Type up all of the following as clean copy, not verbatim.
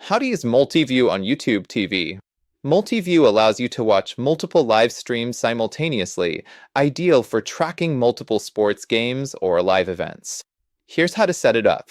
How to use Multiview on YouTube TV. Multiview allows you to watch multiple live streams simultaneously, ideal for tracking multiple sports games or live events. Here's how to set it up.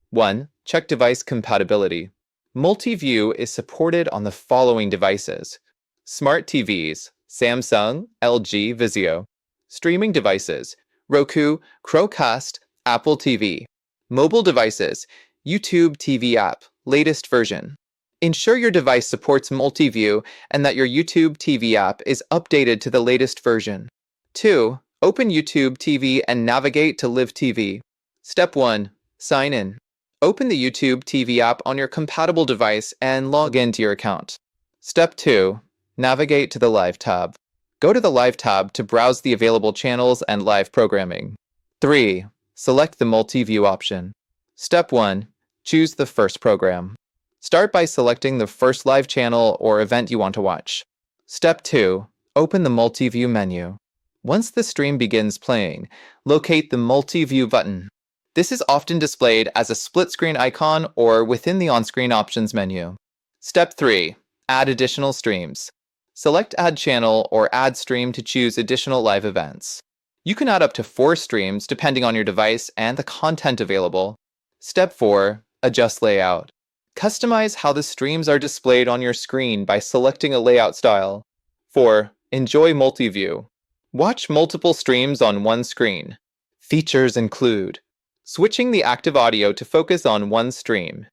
1. Check device compatibility. Multiview is supported on the following devices: smart TVs, Samsung, LG, Vizio; streaming devices, Roku, Chromecast, Apple TV; mobile devices, YouTube TV app, latest version. Ensure your device supports Multiview and that your YouTube TV app is updated to the latest version. 2. Open YouTube TV and navigate to Live TV. Step 1. Sign in. Open the YouTube TV app on your compatible device and log into your account. Step 2. Navigate to the Live tab. Go to the Live tab to browse the available channels and live programming. 3. Select the Multiview option. Step 1. Choose the first program. Start by selecting the first live channel or event you want to watch. Step 2. Open the Multiview menu. Once the stream begins playing, locate the Multiview button. This is often displayed as a split-screen icon or within the on-screen options menu. Step 3. Add additional streams. Select Add Channel or Add Stream to choose additional live events. You can add up to 4 streams depending on your device and the content available. Step 4. Adjust layout. Customize how the streams are displayed on your screen by selecting a layout style. 4. Enjoy Multiview. Watch multiple streams on one screen. Features include switching the active audio to focus on one stream,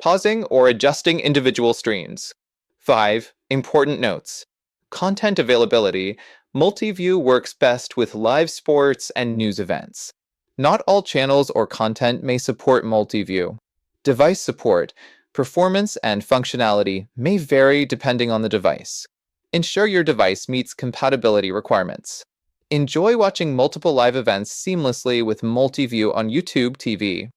pausing or adjusting individual streams. 5. Important notes. Content availability. Multiview works best with live sports and news events. Not all channels or content may support Multiview. Device support. Performance and functionality may vary depending on the device. Ensure your device meets compatibility requirements. Enjoy watching multiple live events seamlessly with Multiview on YouTube TV.